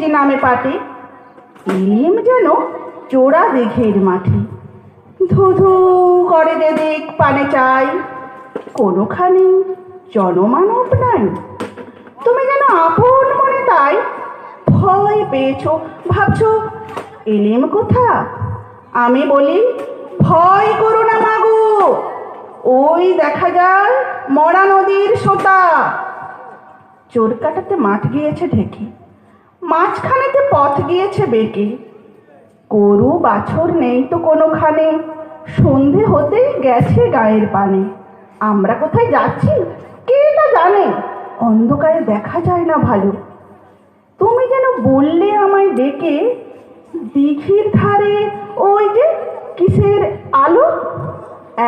যে নামে পাটে, ইলিম যেন চোরা দিঘির মাঠে। ধু ধু করে যে দিক পানে চাই, কোনোখানে জনমানব নাই। তুমি যেন আপন মনে তাই ভয় পেয়েছ, ভাবছ এলিম কোথা? আমি বলি, ভয় করো না মাগো, ওই দেখা যায় মরা নদীর সোতা। চোর কাটাতে মাঠ গিয়েছে ঢেকে, মাঝখানেতে পথ গিয়েছে বেঁকে। গরু বাছর নেই তো কোনোখানে, সন্ধে হতেই গেছে গায়ের পানে। আমরা কোথায় যাচ্ছি কে তা জানে, অন্ধকারে দেখা যায় না ভালো। তুমি যেন বললে আমায় ডেকে, দিঘির ধারে ওই যে কিসের আলো।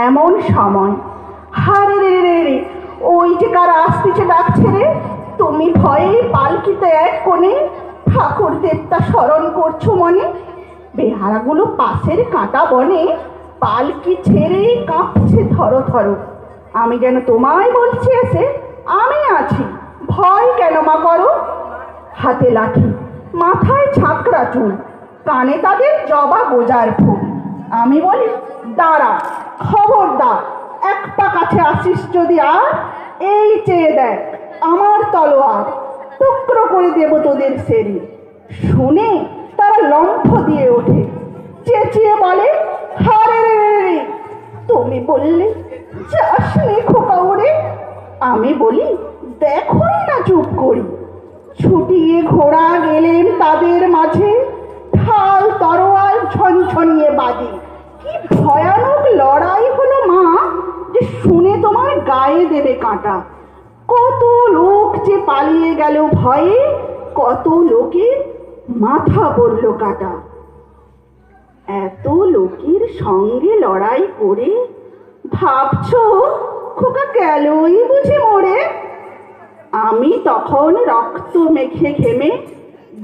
এমন সময় হারে রে রে রে, ওই যে কারা আসতেছে ডাকছে রে। তুমি ভয়ে পালকিতে এক কোণে ঠাকুর দেবতা স্মরণ করছো মনে। বেহারাগুলো পাশের কাঁটা বনে পালকি ছেড়ে কাঁপছে ধরো ধরো। আমি যেন তোমায় বলছি এসে, আমি আছি, ভয় কেন মা করো। হাতে লাঠি, মাথায় ছাকরা চুল, কানে তাদের জবা গোজার ফুল। আমি বলি, দাঁড়া, খবরদার, এক পা কাছে আসিস যদি আর, এই চেয়ে দেখ আমার তলোয়ার, টুকরো করে দেব তোদের শরীর। শুনে তারা লম্ফ দিয়ে ওঠে, চেঁচিয়ে বলে, হারে রে রে। তুমি বললে যাস নে খোকা ওরে। আমি বলি, দেখোই না চুপ করি। ছুটিয়ে ঘোড়া গেলেন তাদের মাঝে, ঢাল তরোয়াল ঝনঝনিয়ে বাজে। কি ভয়ানক লড়াই হলো মা, যে শুনে তোমার গায়ে দেবে কাঁটা। কত লোক যে পালিয়ে গেল ভয়ে, কত লোকের মাথা পড়ল কাটা। এত লোকের সঙ্গে লড়াই করে ভাবছো খোকা গেলই বুঝি মরে। আমি তখন রক্ত মেখে ঘেমে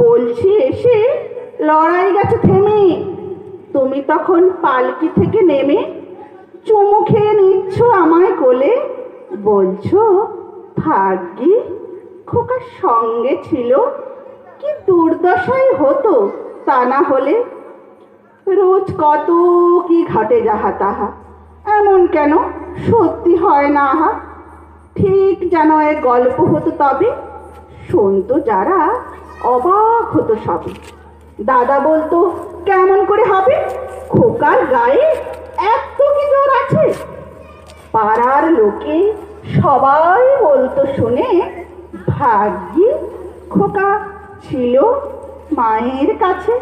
বলছি এসে, লড়াই গেছে থেমে। তুমি তখন পালকি থেকে নেমে চুমু খেয়ে নিচ্ছ আমায় কোলে, বলছো ভাগ্যি খোকার সঙ্গে ছিল, কি দুর্দশাই হতো তা না হলে। রোজ কত কি ঘটে যাহা তাহা, এমন কেন সত্যি হয় না আহা। ঠিক যেন এক গল্প হতো তবে, শুনতো যারা অবাক হতো সবে। দাদা বলতো, কেমন করে হবে, খোকার গায়ে এত কি জোর আছে। পাড়ার লোকে সবাই বলতো শুনে, ভাগ্যি খোকা ছিল মায়ের কাছে।